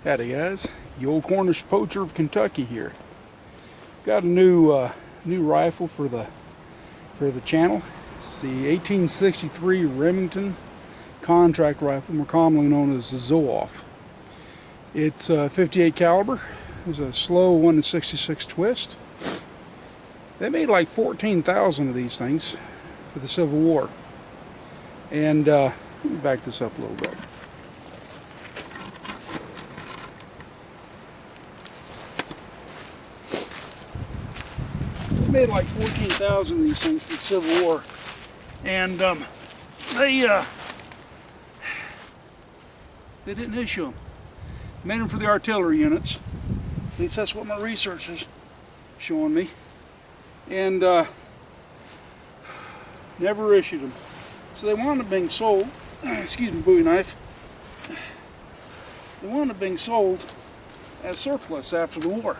Howdy guys, the old Cornish poacher of Kentucky here. Got a new rifle for the channel. It's the 1863 Remington contract rifle, more commonly known as the Zoloff. It's 58 caliber. It's a slow 1:66 twist. They made like 14,000 of these things for the Civil War. And let me back this up a little bit. They made like 14,000 of these things for the Civil War, and they didn't issue them. Made them for the artillery units. At least that's what my research is showing me, and never issued them. So they wound up being sold. Excuse me, Bowie knife. They wound up being sold as surplus after the war.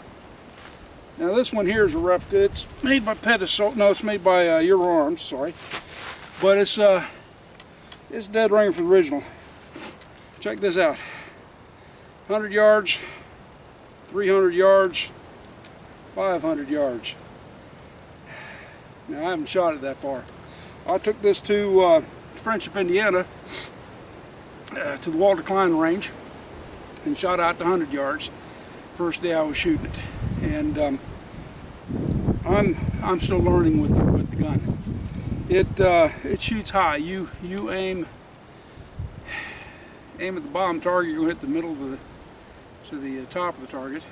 Now this one here is a replica. It's made by Pedestal. No, it's made by Your Arms. Sorry, but it's dead ringer for the original. Check this out: 100 yards, 300 yards, 500 yards. Now I haven't shot it that far. I took this to Friendship, Indiana, to the Walter Klein range, and shot out to 100 yards. First day I was shooting it, and I'm still learning with the gun. It shoots high. You aim at the bottom target, you're gonna hit the middle of the top of the target.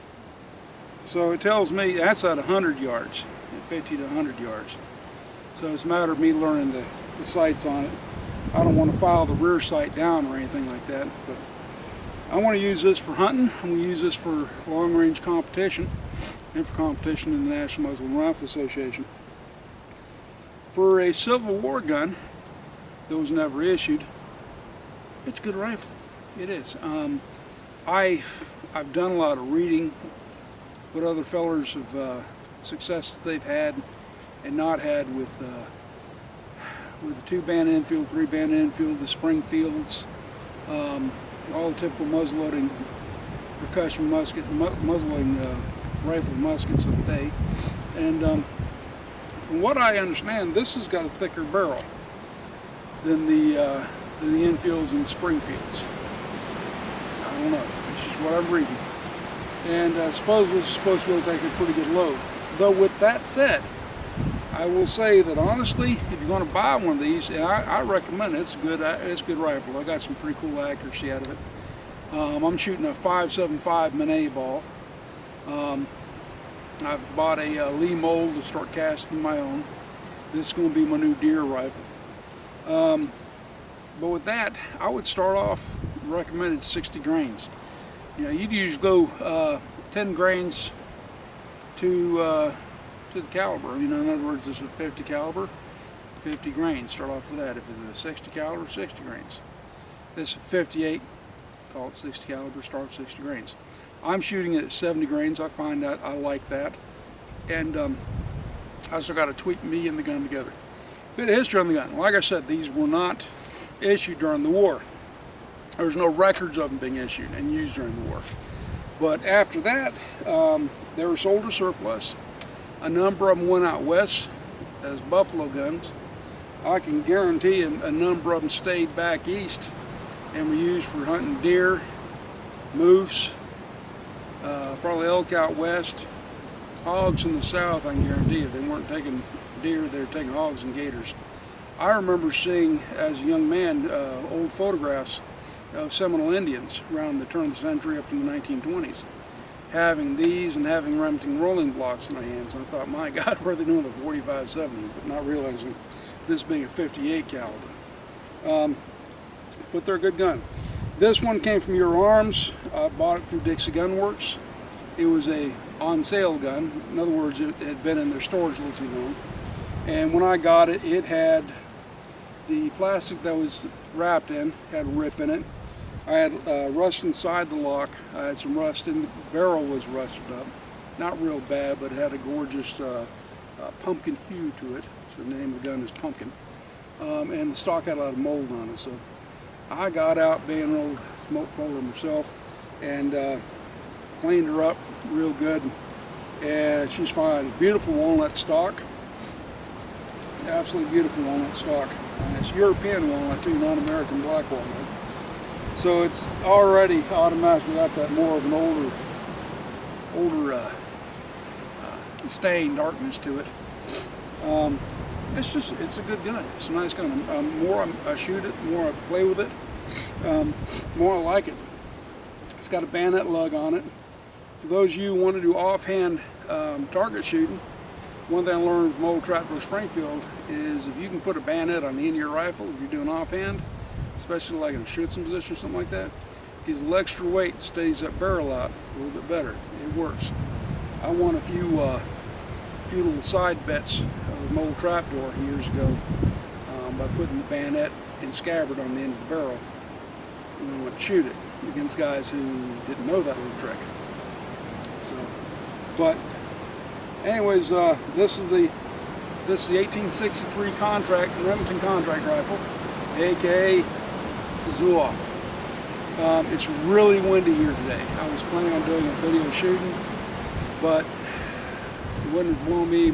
So it tells me that's at 100 yards, 50 to 100 yards. So it's a matter of me learning the sights on it. I don't want to file the rear sight down or anything like that, but I want to use this for hunting. I'm going to use this for long-range competition and for competition in the National Muzzle and Rifle Association. For a Civil War gun that was never issued, it's a good rifle. It is. I've done a lot of reading, what other fellers have success that they've had and not had with the 2-band infield, 3-band infield, the Springfields, all the typical muzzleloading percussion musket, muzzleloading rifle muskets of the day. And from what I understand, this has got a thicker barrel than the infields and the Springfields. I don't know. It's just what I'm reading. And I suppose this is supposed to be able to take a pretty good load. Though with that said, I will say that honestly, if you're going to buy one of these, and I recommend it, it's a good rifle. I got some pretty cool accuracy out of it. I'm shooting a 5.75 Minet ball. I've bought a Lee mold to start casting my own. This is going to be my new deer rifle. But with that, I would start off recommended 60 grains. You know, you'd usually go 10 grains to the caliber. You know, in other words, this is a 50 caliber, 50 grains. Start off with that. If it's a 60 caliber, 60 grains. This is 58, call it 60 caliber, start with 60 grains. I'm shooting it at 70 grains. I find that I like that. And I also got to tweak me and the gun together. Bit of history on the gun. Like I said, these were not issued during the war. There's no records of them being issued and used during the war. But after that, they were sold to surplus. A number of them went out west as buffalo guns. I can guarantee a number of them stayed back east and were used for hunting deer, moose, probably elk out west, hogs in the south. I can guarantee you they weren't taking deer, they were taking hogs and gators. I remember seeing, as a young man, old photographs of Seminole Indians around the turn of the century up to the 1920s. Having these and having Remington rolling blocks in their hands. And I thought, my God, what are they doing with a 45-70? But not realizing this being a 58 caliber. But they're a good gun. This one came from Your Arms. I bought it through Dixie Gun Works. It was a on sale gun. In other words, it had been in their storage a little too long. And when I got it, it had the plastic that was wrapped in, had a rip in it. I had rust inside the lock. I had some rust in the barrel, was rusted up. Not real bad, but it had a gorgeous pumpkin hue to it. So the name of the gun is Pumpkin. And the stock had a lot of mold on it. So I got out being an old smoke puller myself, and cleaned her up real good, and she's fine. Beautiful walnut stock, absolutely beautiful walnut stock. And it's European walnut too, not American black walnut. So it's already automatically got that more of an older stain darkness to it. It's a good gun. It's a nice gun. More I shoot it, more I play with it, more I like it. It's got a bayonet lug on it. For those of you who want to do offhand target shooting, one thing I learned from old Trapdoor Springfield is if you can put a bayonet on the end of your rifle, if you're doing offhand, especially like in a Schützen position or something like that, gives a little extra weight and stays that barrel out a little bit better. It works. I won a few little side bets with old Trapdoor years ago by putting the bayonet and scabbard on the end of the barrel when I went to shoot it against guys who didn't know that little trick. So, but anyways, this is the 1863 Remington contract rifle, aka the Zouave. It's really windy here today. I was planning on doing a video shooting, but the wind was blowing me,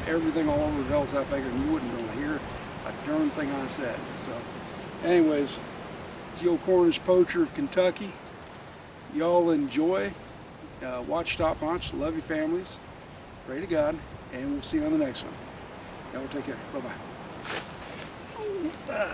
everything all over the hills. I figured you wouldn't be able to hear a darn thing I said. So, anyways, it's the old Cornish poacher of Kentucky. Y'all enjoy. Watch Top Notch. Love your families. Pray to God, and we'll see you on the next one. Y'all take care. Bye-bye.